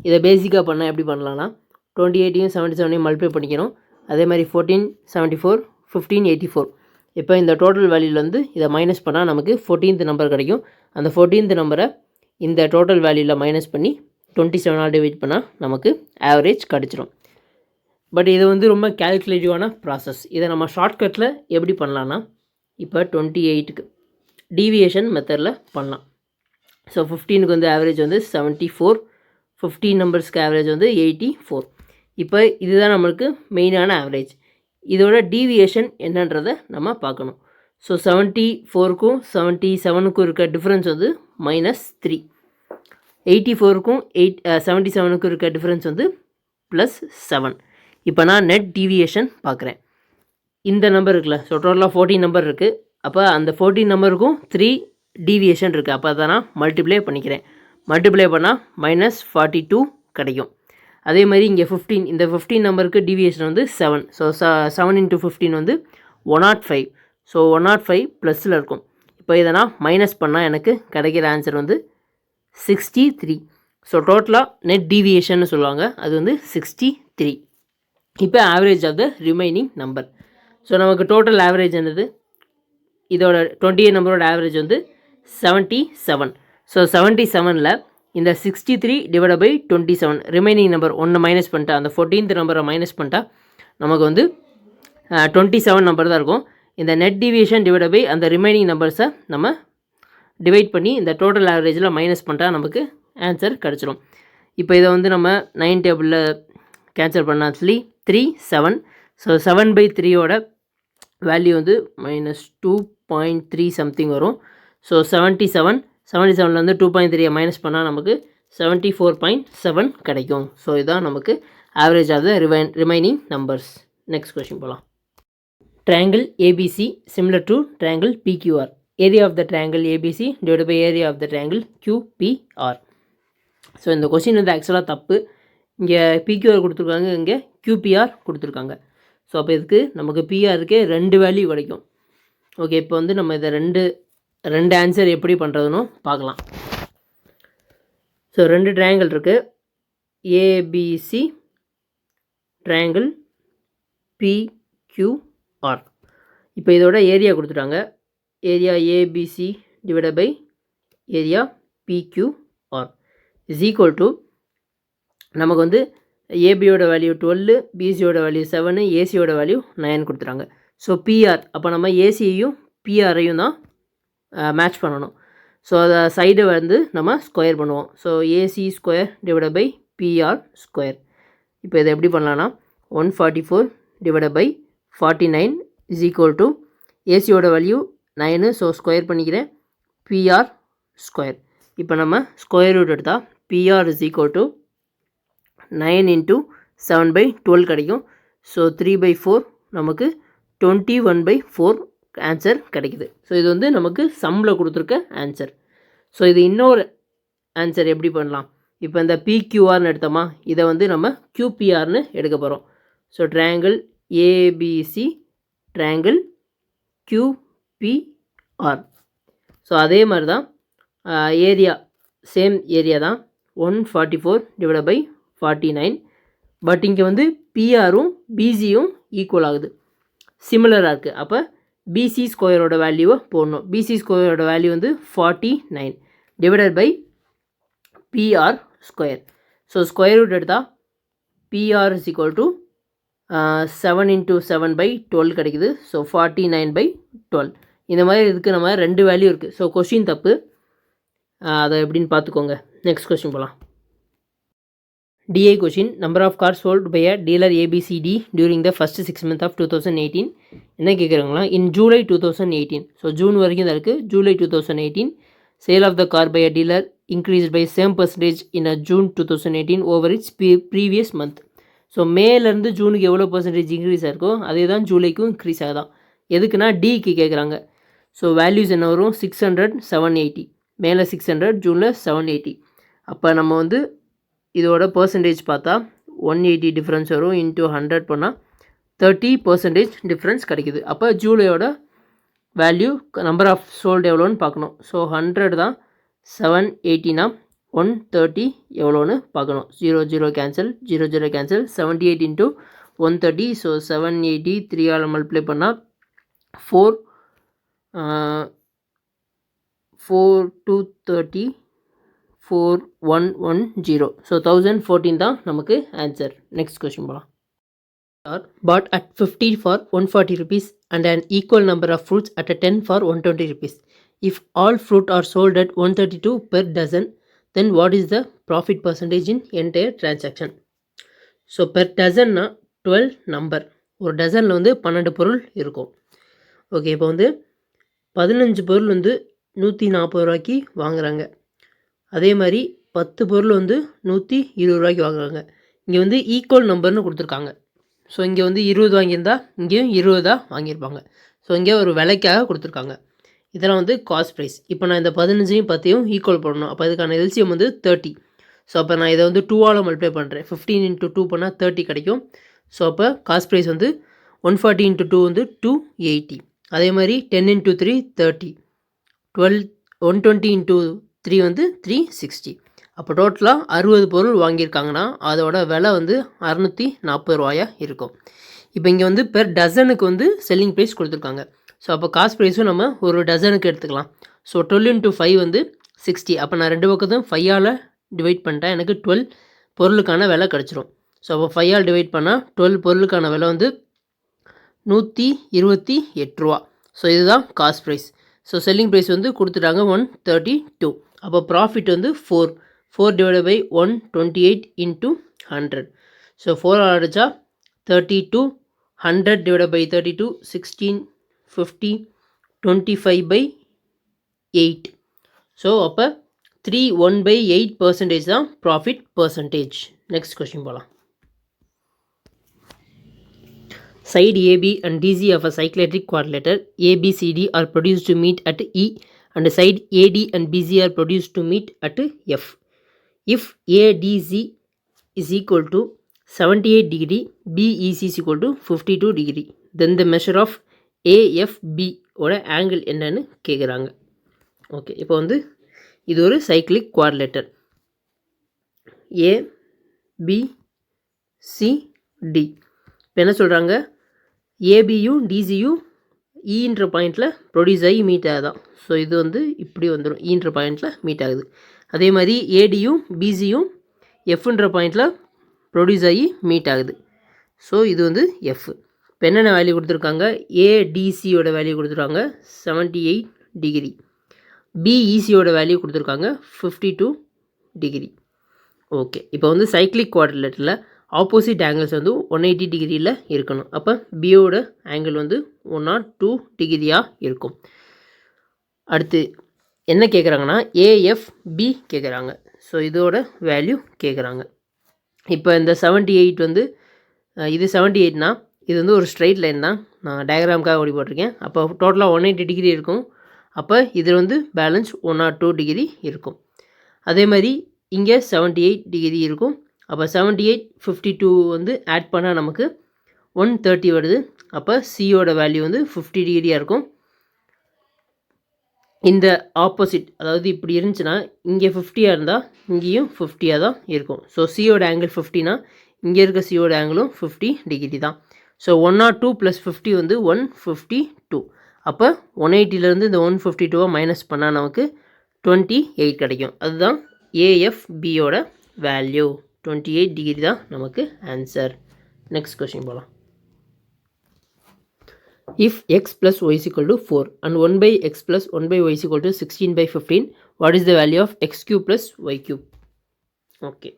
இதை பேசிக்காக பண்ணால் எப்படி பண்ணலாம்னா 28ஐயும் 77ஐயும் multiply பண்ணிக்கணும். அதே மாதிரி 14 74 15 84. இப்போ இந்த டோட்டல் வேல்யூலேருந்து இதை மைனஸ் பண்ணால் நமக்கு 14th நம்பர் கிடைக்கும். அந்த 14th நம்பரை இந்த டோட்டல் வேல்யூவில் மைனஸ் பண்ணி 27 டிவைட் பண்ணால் நமக்கு ஆவரேஜ் கிடச்சிரும். பட் இது வந்து ரொம்ப கேல்குலேட்டிவான ப்ராசஸ். இதை நம்ம ஷார்ட்கட்டில் எப்படி பண்ணலான்னா, இப்போ 28க்கு டீவியேஷன் மெத்தடில் பண்ணலாம். ஸோ 15க்கு வந்து ஆவரேஜ் வந்து 74, 15 நம்பர்ஸ்க்கு ஆவரேஜ் வந்து 84. இப்போ இதுதான் நம்மளுக்கு மெயினான ஆவரேஜ். இதோட டீவியேஷன் என்னன்றதை நம்ம பார்க்கணும். ஸோ 74க்கும் 77க்கும் இருக்க டிஃப்ரென்ஸ் வந்து -3. 84க்கும் 77க்கும் இருக்க டிஃப்ரென்ஸ் வந்து +7. இப்போ நான் நெட் டீவியேஷன் பார்க்குறேன். இந்த நம்பர் இருக்குல்ல, ஸோ டோட்டலாக 14 நம்பர் இருக்குது. அப்போ அந்த 14 நம்பருக்கும் 3 டீவியேஷன் இருக்குது. அப்போ அதை நான் மல்டிப்ளை பண்ணிக்கிறேன். மல்டிப்ளை பண்ணால் -42 கிடைக்கும். அதே மாதிரி இங்கே 15, இந்த 15 நம்பருக்கு டீவியேஷன் வந்து 7. ஸோ 7 × 15 வந்து 105. ஸோ 105 ப்ளஸில் இருக்கும். இப்போ இதை நான் மைனஸ் பண்ணால் எனக்கு கிடைக்கிற ஆன்சர் வந்து 63. ஸோ டோட்டலாக நெட் டீவியேஷன் சொல்லுவாங்க, அது வந்து 63. இப்போ average of the remaining number. So நமக்கு டோட்டல் ஆவரேஜ் என்னது, இதோட 28 நம்பரோட ஆவரேஜ் வந்து 77. ஸோ 77ல் இந்த 63 டிவைட் பை 27, ரிமைனிங் நம்பர் ஒன்று மைனஸ் பண்ணிட்டா, அந்த 14th நம்பரை மைனஸ் பண்ணிட்டா நமக்கு வந்து 27 நம்பர் தான் இருக்கும். இந்த நெட் டீவியேஷன் டிவைட் பை அந்த ரிமைனிங் நம்பர்ஸை நம்ம டிவைட் பண்ணி இந்த டோட்டல் ஆவரேஜில் மைனஸ் பண்ணிட்டா நமக்கு ஆன்சர் கிடச்சிரும். இப்போ இதை வந்து நம்ம 9 டேபிளில் கேன்சல் பண்ணால் 3 7. ஸோ 7/3யோட வேல்யூ வந்து -2.3 சம்திங் வரும். ஸோ 77லேருந்து 2.3 மைனஸ் பண்ணால் நமக்கு 74.7 கிடைக்கும். ஸோ இதுதான் நமக்கு average of the remaining numbers. Next question போகலாம். Triangle ABC similar to triangle PQR. Area of the triangle ABC divided by area of the triangle QPR. So இந்த question வந்து ஆக்சுவலாக தப்பு. இங்கே PQR கொடுத்துருக்காங்க, இங்கே QPR கொடுத்துருக்காங்க. ஸோ அப்போ இதுக்கு நமக்கு PRக்கு 2 வேல்யூ கிடைக்கும். ஓகே, இப்போ வந்து நம்ம இதை ரெண்டு ஆன்சர் எப்படி பண்ணுறதுன்னு பார்க்கலாம். ஸோ 2 ட்ரையாங்கிள் இருக்குது, ABC ட்ரையாங்கிள் PQR. இப்போ இதோட ஏரியா கொடுத்துட்டாங்க. Area ABC divide by area PQR is equal to, நமக்கு வந்து ஏபியோட வேல்யூ 12, பிசியோட வேல்யூ 7, ஏசியோட வேல்யூ 9 கொடுத்துட்டாங்க. ஸோ பிஆர், அப்போ நம்ம ஏசியையும் பிஆரையும் தான் மேட்ச் பண்ணணும். ஸோ அதை சைடை வந்து நம்ம ஸ்கொயர் பண்ணுவோம். So AC square divide by PR square. இப்போ இதை எப்படி பண்ணலான்னா 144 divide by 49 is equal to, ஏசியோட வேல்யூ 9, ஸோ ஸ்கொயர் பண்ணிக்கிறேன், பிஆர் ஸ்கொயர். இப்போ நம்ம ஸ்கொயர் ரூட் எடுத்தால் பிஆர் இஸ் ஈக்குவல் டு 9 × 7/12 கிடைக்கும். ஸோ 3/4 நமக்கு 21/4 ஆன்சர் கிடைக்குது. ஸோ இது வந்து நமக்கு சம்மில் கொடுத்துருக்க ஆன்சர். ஸோ இது இன்னொரு ஆன்சர் எப்படி பண்ணலாம், இப்போ இந்த PQRன்னு எடுத்தோமா, இதை வந்து நம்ம QPRன்னு எடுக்க போகிறோம். So triangle ABC triangle QPR. So அதே மாதிரி தான் ஏரியா, சேம் ஏரியா தான், 144 டிவைட் பை 49. பட் இங்கே வந்து பிஆரும் பிசியும் ஈக்குவல் ஆகுது, சிமிலராக இருக்குது. அப்போ பிசி ஸ்கொயரோட வேல்யூவை போடணும். பிசி ஸ்கொயரோட வேல்யூ வந்து 49 divided by PR square. So square root எடுத்தால் பிஆர் இஸ் ஈக்குவல் டு 7 × 7/12 கிடைக்குது. ஸோ 49/12. இந்த மாதிரி இதுக்கு நம்ம 2 வேல்யூ இருக்குது. ஸோ கொஸ்டின் தப்பு, அதை எப்படின்னு பார்த்துக்கோங்க. நெக்ஸ்ட் கொஸ்டின் போகலாம். DI question, number of cars sold by a dealer ABCD during the first 6 months of 2018. என்ன கேட்குறாங்களா, in July 2018. ஸோ ஜூன் வரைக்கும் தான் இருக்குது. July 2018 sale of the car by a dealer increased by same percentage in a June 2018 over its previous month. So மேலேருந்து ஜூனுக்கு எவ்வளோ percentage increase ஆகிருக்கோ அதே தான் ஜூலைக்கும் increase ஆகுதான். எதுக்குன்னா டிக்கு கேட்குறாங்க. ஸோ வேல்யூஸ் என்ன வரும், 600 780, மேலே 600, ஜூனில் 780. அப்போ நம்ம வந்து இதோட பர்சன்டேஜ் பார்த்தா 180 டிஃப்ரென்ஸ் வரும். இன்ட்டு 100 பண்ணால் 30% டிஃப்ரென்ஸ் கிடைக்குது. அப்போ ஜூலையோட வேல்யூ நம்பர் ஆஃப் சோல்டு எவ்வளோன்னு பார்க்கணும். ஸோ 100 தான் 780னா 130 எவ்வளோன்னு பார்க்கணும். 0 கேன்சல், 0 கேன்சல், 78 இன்ட்டு 130. ஸோ 780 3ஆல் மல்டிப்ளை பண்ணால் 4 230 4110. ஸோ 1014 தான் நமக்கு ஆன்சர். நெக்ஸ்ட் கொஸ்டின் போகலாம். Are bought at 50 for 140 rupees and an equal number of fruits at a 10 for 120 rupees. If all fruit are sold at 132 per dozen, then what is the profit percentage in entire transaction? So per டசன்னா 12 number. ஒரு டசனில் வந்து 12 பொருள் இருக்கும். Okay, இப்போ வந்து 15 பொருள் வந்து 140 ரூபாய்க்கு வாங்குறாங்க. அதே மாதிரி 10 பொருள் வந்து 120 ரூபாய்க்கு வாங்குறாங்க. இங்கே வந்து ஈக்குவல் நம்பர்னு கொடுத்துருக்காங்க. ஸோ இங்கே வந்து 20 வாங்கியிருந்தா இங்கேயும் 20 தான் வாங்கியிருப்பாங்க. ஸோ இங்கே ஒரு விலைக்காக கொடுத்துருக்காங்க. இதெல்லாம் வந்து காஸ்ட் ப்ரைஸ். இப்போ நான் இந்த 15ஐயும் 10ஐயும் ஈக்குவல் பண்ணணும். அப்போ இதுக்கான எல்சிஎம் வந்து 30. ஸோ அப்போ நான் இதை வந்து 2ஆல் மல்டிப்ளை பண்ணுறேன். 15 இன்ட்டு 2 பண்ணால் 30 கிடைக்கும். ஸோ அப்போ காஸ்ட் ப்ரைஸ் வந்து 140 இன்ட்டு 2 வந்து 280. அதே மாதிரி 10 இன்ட்டு 3 30. 120 இன்ட்டு 3 வந்து 360. அப்போ டோட்டலாக 60 பொருள் வாங்கியிருக்காங்கன்னா அதோட விலை வந்து 640 ரூபாயா இருக்கும். இப்போ இங்கே வந்து பெர் டசனுக்கு வந்து செல்லிங் ப்ரைஸ் கொடுத்துருக்காங்க. ஸோ அப்போ காஸ்ட் ப்ரைஸும் நம்ம ஒரு டசனுக்கு எடுத்துக்கலாம். ஸோ 12 இன்ட்டு 5 வந்து 60. அப்போ நான் ரெண்டு பக்கத்தும் 5ஆல் டிவைட் பண்ணிட்டேன். எனக்கு 12 பொருளுக்கான விலை கிடச்சிரும். ஸோ அப்போ 5ஆல் டிவைட் பண்ணால் 12 பொருளுக்கான விலை வந்து 128 ரூபா. ஸோ இதுதான் cost price. So selling price வந்து கொடுத்துட்டாங்க 132. அப்போ ப்ராஃபிட் வந்து 4 divided by 128 into 100. ஸோ 4 அடிச்சா 32, 100 divided by 32, 16, 50, 25 by 8. ஸோ அப்போ 3/1/8% தான் ப்ராஃபிட் பர்சன்டேஜ். நெக்ஸ்ட் கொஸ்டின் போகலாம். Side AB and DC of a cyclic quadrilateral ABCD are produced to meet at E and side AD and BC are produced to meet at F. If ADC is equal to 78 degree, BEC is equal to 52 degree, then the measure of AFB ஓட angle என்னன்னு கேட்குறாங்க. Okay, இப்போ வந்து இது ஒரு cyclic quadrilateral ABCD. இப்போ என்ன சொல்கிறாங்க, ஏபியும் டிசியும் ஈன்ற பாயிண்டில் ப்ரொடியூஸ் ஆகி மீட் ஆகுதான். ஸோ இது வந்து இப்படி வந்துடும், ஈன்ற பாயிண்டில் மீட் ஆகுது. அதே மாதிரி ஏடியும் பிசியும் எஃப்ன்ற பாயிண்டில் ப்ரொடியூஸ் ஆகி மீட் ஆகுது. ஸோ இது வந்து எஃப். இப்போ என்னென்ன வேல்யூ கொடுத்துருக்காங்க, ஏடிசியோட வேல்யூ கொடுத்துருக்காங்க 78 டிகிரி, பிஇசியோட வேல்யூ கொடுத்துருக்காங்க 52 டிகிரி. ஓகே, இப்போ வந்து சைக்ளிக் குவாட்ரிலேட்டரில் ஆப்போசிட் ஆங்கிள்ஸ் வந்து 180 டிகிரியில் இருக்கணும். அப்போ பியோட ஆங்கிள் வந்து 102 டிகிரியாக இருக்கும். அடுத்து என்ன கேட்குறாங்கன்னா ஏஎஃப்பி கேட்குறாங்க. ஸோ இதோட வேல்யூ கேட்குறாங்க. இப்போ இந்த 78 வந்து இது 78னா இது வந்து ஒரு ஸ்ட்ரைட் லைன் தான், நான் டயக்ராமுக்காக ஓடி போட்டிருக்கேன். அப்போ டோட்டலாக 180 டிகிரி இருக்கும். அப்போ இதில் வந்து பேலன்ஸ் 102 டிகிரி இருக்கும். அதே மாதிரி இங்கே 78 டிகிரி இருக்கும். அப்போ 78, 52 வந்து ஆட் பண்ணால் நமக்கு 130 வருது. அப்போ சியோட வேல்யூ வந்து 50 டிகிரியாக இருக்கும். இந்த ஆப்போசிட், அதாவது இப்படி இருந்துச்சுன்னா இங்கே 50யாக இருந்தால் இங்கேயும் 50யாக தான் இருக்கும். ஸோ சியோட ஆங்கிள் 50னா இங்கே இருக்க சியோட ஆங்கிளும் 50 டிகிரி தான். ஸோ 102 + 50 வந்து 152. அப்போ 180லேருந்து இந்த 152 மைனஸ் பண்ணால் நமக்கு 28 கிடைக்கும். அதுதான் ஏஎஃப்பியோட வேல்யூ. 28 டிகிரி தான் நமக்கு ஆன்சர். நெக்ஸ்ட் கொஸ்டின் போகலாம். If x plus y is equal to 4 and 1/x plus 1/y is equal to 16/15, what is the value of x cube plus y cube? Okay.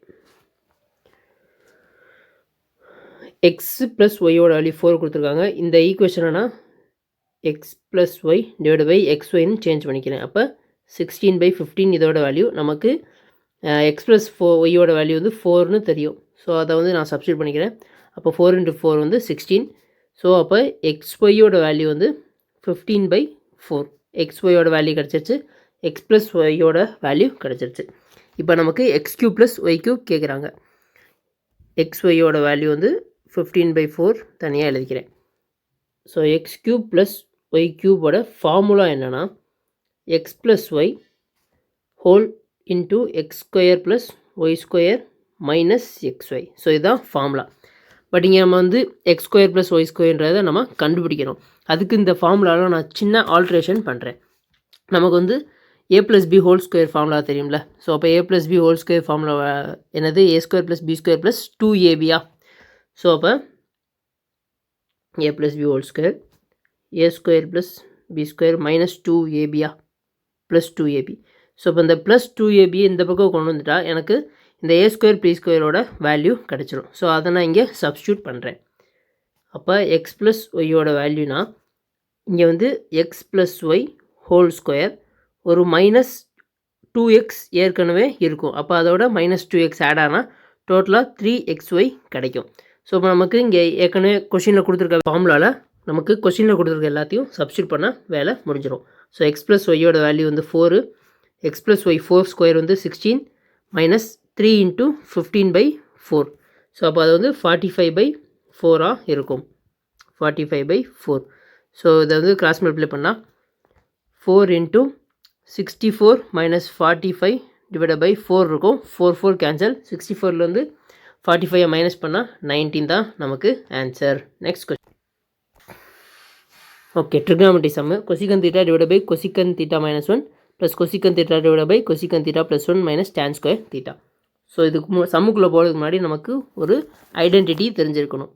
x plus y ஓட value 4 கொடுத்துருக்காங்க. இந்த ஈக்குவேஷனா x plus y divided by xyன்னு change பண்ணிக்கிறேன். அப்போ 16/15 இதோட value நமக்கு x plus y ஓட வேல்யூ வந்து 4ன்னு தெரியும். ஸோ அதை வந்து நான் சப்ஸ்டியூட் பண்ணிக்கிறேன். அப்போ 4 × 4 வந்து 16. ஸோ அப்போ xyயோட வேல்யூ வந்து 15/4. xyயோட வேல்யூ கிடச்சிருச்சு, x plus yயோட வேல்யூ கிடச்சிருச்சு. இப்போ நமக்கு x cube plus y cube கேட்குறாங்க. எக்ஸ் ஒய்யோட வேல்யூ வந்து 15/4 தனியாக எழுதிக்கிறேன். So x cube plus y கியூபோட ஃபார்முலா என்னென்னா x plus y whole into x square plus y square minus x y. So இதுதான் ஃபார்முலா. பட் இங்கே நம்ம வந்து எக்ஸ் ஸ்கொயர் ப்ளஸ் ஒய் ஸ்கொயர்ன்றதை நம்ம கண்டுபிடிக்கணும். அதுக்கு இந்த ஃபார்முலாவில் நான் சின்ன ஆல்ட்ரேஷன் பண்ணுறேன். நமக்கு வந்து A plus B whole square formula தெரியும்ல. ஸோ அப்போ A plus B whole square formula என்னது A square plus B square plus 2ab. So அப்போ A plus B whole square A square plus B square minus 2ab plus 2ab. So இப்போ இந்த plus 2ab இந்த பக்கம் கொண்டு வந்துட்டா எனக்கு இந்த ஏ ஸ்கொயர் பி ஸ்கொயரோட வேல்யூ கிடச்சிரும். ஸோ அதை நான் இங்கே சப்ஸ்டியூட் பண்ணுறேன். அப்போ எக்ஸ் ப்ளஸ் ஒய்யோட வேல்யூனா இங்கே வந்து x plus y whole square ஒரு மைனஸ் 2x ஏற்கனவே இருக்கும். அப்போ அதோட மைனஸ் 2x ஆட் ஆனால் டோட்டலாக 3xy கிடைக்கும். ஸோ இப்போ நமக்கு இங்கே ஏற்கனவே கொஷினில் கொடுத்துருக்க ஃபார்முலாவில் நமக்கு கொஷினில் கொடுத்துருக்க எல்லாத்தையும் சப்ஸ்டியூட் பண்ண வேலை முடிஞ்சிடும். ஸோ எக்ஸ் ப்ளஸ் ஒய்யோட வேல்யூ வந்து 4, எக்ஸ் ப்ளஸ் ஒய் 4 ஸ்கொயர் வந்து 16 மைனஸ் 3 இன்ட்டு 15/4. ஸோ அப்போ அது வந்து 45/4 இருக்கும். 45/4. ஸோ இதை வந்து கிராஸ் மல்டிப்ளை பண்ணால் 4 இன்ட்டு 64 மைனஸ் 45 டிவைட் பை 4 இருக்கும். 4 கேன்சல். 64லேருந்து 45 மைனஸ் பண்ணால் 19 தான் நமக்கு answer. Next question. Okay, trigonometry sum. Cosec theta divide by cosec theta minus 1 plus cosec theta divide by cosec theta plus 1 minus tan square theta. So இதுக்கு சம்முக்குள்ளே போகிறதுக்கு முன்னாடி நமக்கு ஒரு ஐடென்டிட்டி தெரிஞ்சிருக்கணும்.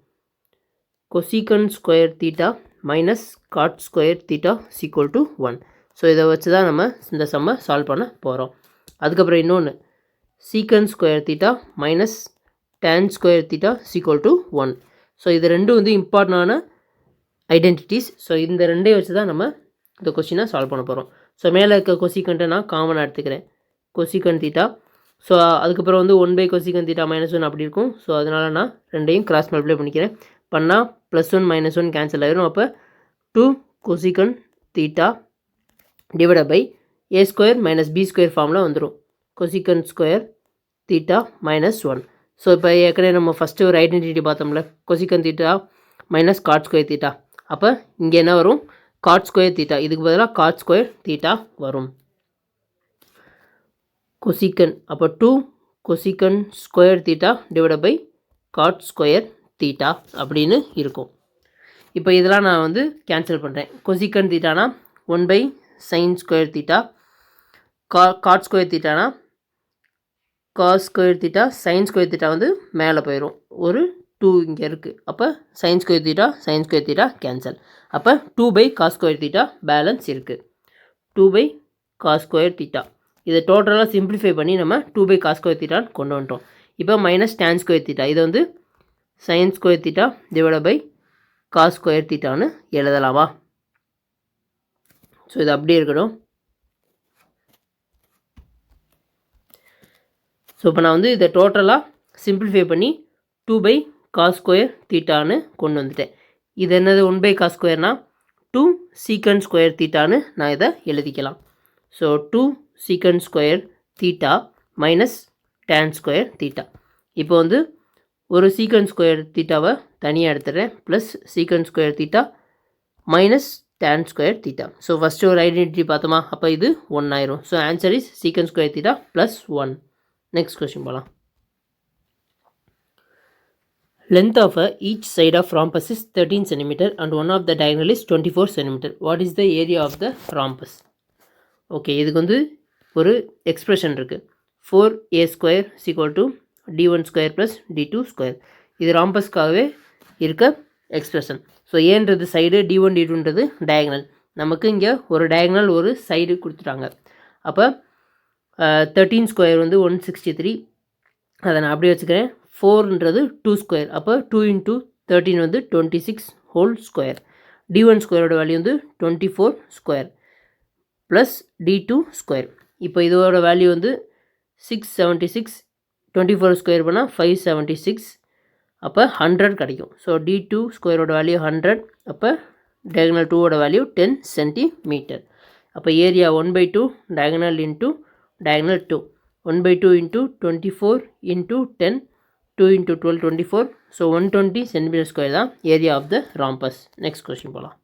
Cosec square theta minus cot square theta equal to 1. So இதை வச்சு தான் நம்ம இந்த சம்மை சால்வ் பண்ண போகிறோம். அதுக்கப்புறம் இன்னொன்று சீக்கன் square theta minus tan square theta equal to 1. So இது ரெண்டும் வந்து இம்பார்ட்டண்டான ஐடென்டிட்டிஸ். ஸோ இந்த ரெண்டையும் வச்சு தான் நம்ம இந்த கொஸ்டினை சால்வ் பண்ண போகிறோம். ஸோ மேலே இருக்க கொசிகன்ட்டை நான் காமனாக எடுத்துக்கிறேன். கொசிகன் தீட்டா. ஸோ அதுக்கப்புறம் வந்து 1 கொசிகன் தீட்டா மைனஸ் 1 அப்படி இருக்கும். ஸோ அதனால் நான் ரெண்டையும் கிராஸ் மல்டிப்ளை பண்ணிக்கிறேன். பண்ணால் +1 -1 கேன்சல் ஆகிடும். அப்போ 2 cosec theta divide by A square minus B square ஃபார்மில் வந்துடும். Cosec square theta minus 1. So இப்போ ஏற்கனவே நம்ம ஃபஸ்ட்டு ஒரு ஐடென்டிட்டி பார்த்தோம்ல, cosec theta minus cot square theta. அப்போ இங்கே என்ன வரும்? Cot square theta. இதுக்கு பதிலாக காட் ஸ்கொயர் தீட்டா வரும். கொசிகன் அப்போ 2 cosec square theta divide by cot square theta அப்படின்னு இருக்கும். இப்போ இதெல்லாம் நான் வந்து கேன்சல் பண்ணுறேன். கொசிகன் தீட்டானா 1 sign square theta, cot square தீட்டானா cos square theta, sine square theta வந்து மேலே போயிடும். ஒரு 2 இங்கே இருக்குது. அப்போ சைன் ஸ்கொயர் தீட்டா கேன்சல். அப்போ 2 காஸ் ஸ்கொயர் தீட்டா பேலன்ஸ் இருக்குது. 2 காஸ் ஸ்கொயர் தீட்டா இதை டோட்டலாக சிம்பிளிஃபை பண்ணி நம்ம 2 காஸ் ஸ்கொயர் தீட்டான்னு கொண்டு வந்துட்டோம். இப்போ மைனஸ் tan ஸ்கொயர் தீட்டா இதை வந்து sine square theta divide by cos square தீட்டான்னு எழுதலாமா? ஸோ இது அப்படியே இருக்கணும். ஸோ இப்போ நான் வந்து இதை டோட்டலாக சிம்பிளிஃபை பண்ணி 2 காஸ் ஸ்கொயர் தீட்டான்னு கொண்டு வந்துட்டேன். இது என்னது 1 காஸ் ஸ்கொயர்னா 2 சீக்கன் ஸ்கொயர் தீட்டான்னு நான் இதை எழுதிக்கலாம். ஸோ 2 சீக்கன் square theta minus tan square theta. இப்போ வந்து ஒரு சீக்கன் ஸ்கொயர் தீட்டாவை தனியாக எடுத்துகிறேன். ப்ளஸ் சீக்கன் square theta minus tan square theta. So first ஒரு ஐடென்டிட்டி பார்த்தோமா? அப்போ இது 1 ஆயிரும். ஸோ ஆன்சர் இஸ் சீக்கன் square theta plus 1. Next question போகலாம். Length of each side of rhombus is 13 cm and one of the diagonal is 24 cm. What is the area of the rhombus? Okay, இதுக்கு வந்து ஒரு expression இருக்குது. 4a² = d1² + d2². இது ராம்பஸ்க்காகவே இருக்க expression. So ஏன்றது side, d1 d2ன்றது diagonal. நமக்கு இங்கே ஒரு டயகனல் ஒரு சைடு கொடுத்துட்டாங்க. அப்போ 13² வந்து 163. அதை நான் அப்படியே வச்சுக்கிறேன். 4ன்றது 2². அப்போ 2 × 13 வந்து 26 ஹோல் ஸ்கொயர். d1² வேல்யூ வந்து 24² ப்ளஸ் d2². இப்போ இதோட வேல்யூ வந்து 676. 24² பண்ணால் 576. அப்போ 100 கிடைக்கும். So d2² value 100. அப்போ diagonal 2 வேல்யூ 10 cm. அப்போ area 1/2 diagonal into diagonal 2. 1/2 into 24 into 10, 2 into 12, 24. So 120 centimeter square தான் area of the rhombus. Next question போலாம்.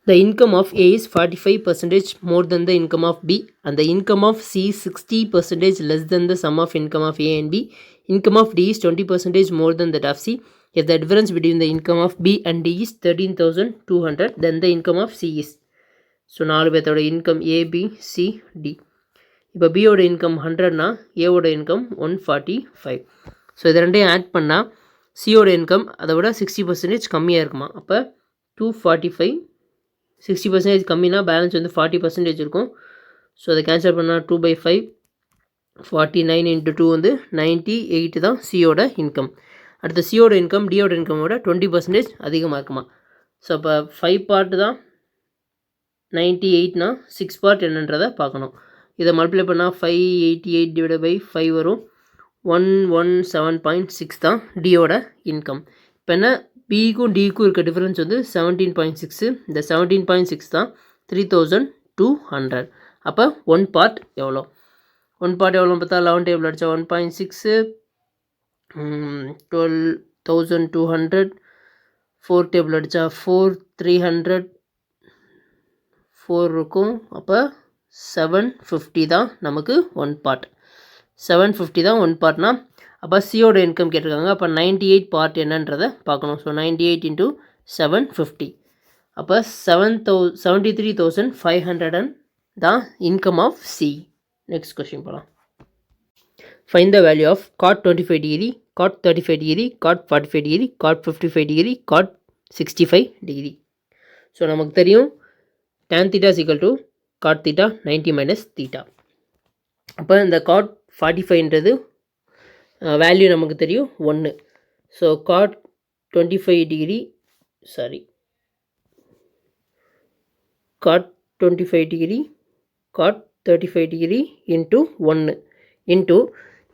The income of A is 45% more than the income of B, and the income of C is 60% less than the sum of income of A and B. Income of D is 20% more than that of C. If the difference between the income of B and D is 13,200, then the income of C is. So 4 பேர்த்தோட income A, B, C, D. இப்போ பியோட income 100னா ஏவோட income 145. So இது ரெண்டையும் add பண்ணால் சியோட income அதை விட 60% கம்மியாக இருக்குமா. அப்போ 245, 60% கம்மினா பேலன்ஸ் வந்து 40% இருக்கும். ஸோ அதை கேன்சல் பண்ணால் 2/5, 49 into 2 வந்து 98 தான் சியோட இன்கம். அடுத்த சியோட இன்கம் டியோட இன்கமோட 20% அதிகமாக இருக்குமா. ஸோ அப்போ 5 பார்ட்டு தான் 98னா 6 பார்ட் என்னன்றதை பார்க்கணும். இதை மல்டிப்ளை பண்ணால் 588 டிவைட் பை 5 வரும். 117.6 தான் டியோட இன்கம். இப்போ என்ன பிக்கும் டிக்கும் இருக்க டிஃப்ரென்ஸ் வந்து 17.6. இந்த 17.6 தான் 3200. அப்போ 1 பார்ட் எவ்வளோ? 1 பார்ட் எவ்வளோ பார்த்தா 11 டேபிள் அடித்தா 1.6, 12,200, 4 டேபிள் அடித்தா 4,300, 4 இருக்கும். அப்போ 750 தான் நமக்கு 1 பார்ட். 750 தான் 1 பார்ட்னா அப்போ சியோட இன்கம் கேட்டிருக்காங்க. அப்போ 98 பார்ட் என்னன்றதை பார்க்கணும். So 98 into 750. அப்போ 73,500 தான் income of C. Next question போகலாம். Find the value of cot 25 degree, cot 35 degree, cot 45 degree, cot 55 degree, cot 65 degree. So நமக்கு தெரியும் tan theta is equal to cot theta 90 minus theta. அப்போ இந்த cot 45ன்றது value நமக்கு தெரியும் 1. So cot 25 degree, cot 25 degree, cot 35 degree into 1 into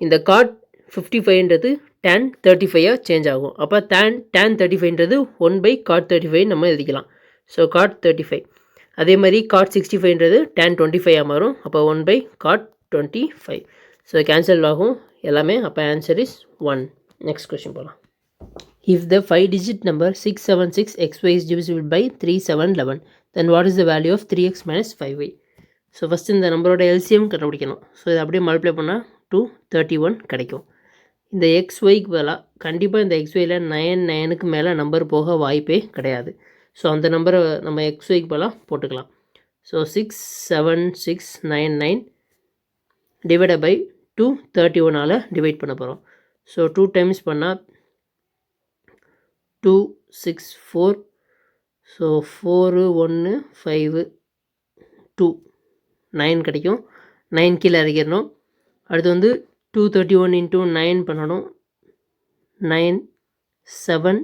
இந்த cot 55ன்றது tan 35 change ஆகும். அப்போ tan 35ன்றது 1/cot 35 நம்ம எழுதிக்கலாம். So cot 35. அதே மாதிரி cot 65ன்றது tan 25 மாறும். அப்போ 1/cot 25. ஸோ கேன்சல் ஆகும் எல்லாமே. அப்போ ஆன்சர் இஸ் 1. நெக்ஸ்ட் கொஸ்டின் போகலாம். If the 5-digit number 676xy is divisible by 3711, then what is the value of 3x minus 5y? So first இந்த நம்பரோட எல்சிஎம் கண்டுபிடிக்கணும். ஸோ இதை அப்படியே மல்டிப்ளை பண்ணால் 231 கிடைக்கும். இந்த XYக்கு பதிலாக கண்டிப்பாக இந்த XYயில் 9க்கு மேலே நம்பர் போக வாய்ப்பே கிடையாது. ஸோ அந்த நம்பரை நம்ம XYக்கு பதிலாக போட்டுக்கலாம். ஸோ 67699 டிவைட் பை 231ஆல் டிவைட் பண்ண போகிறோம். ஸோ 2 டைம்ஸ் பண்ணால் 264. ஸோ 4 1 5 2 9 கிடைக்கும். 9 கீழே இறக்கிடணும். அடுத்து வந்து 231 into 9 பண்ணணும். 9 7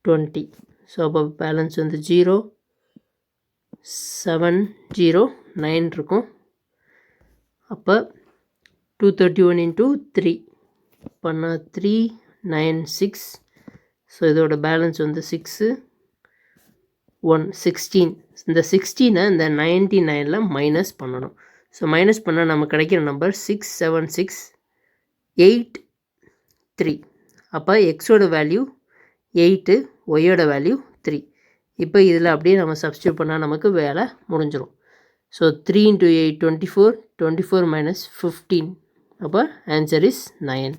20. ஸோ அப்போ பேலன்ஸ் வந்து 0 7 0 9 இருக்கும். அப்போ 231 into 3 பண்ணால் 3 9 6. ஸோ இதோட பேலன்ஸ் வந்து 6 1 16. இந்த 16 இந்த 99ல் மைனஸ் பண்ணணும். ஸோ மைனஸ் பண்ணால் நமக்கு கிடைக்கிற நம்பர் 67683. அப்போ எக்ஸோட வேல்யூ 8, ஒய்யோட வேல்யூ 3. இப்போ இதில் அப்படியே நம்ம சப்ஸ்டியூட் பண்ணால் நமக்கு வேலை முடிஞ்சிடும். So 3 into 8 24, 24 minus 15. அப்போ ஆன்சர் இஸ் 9.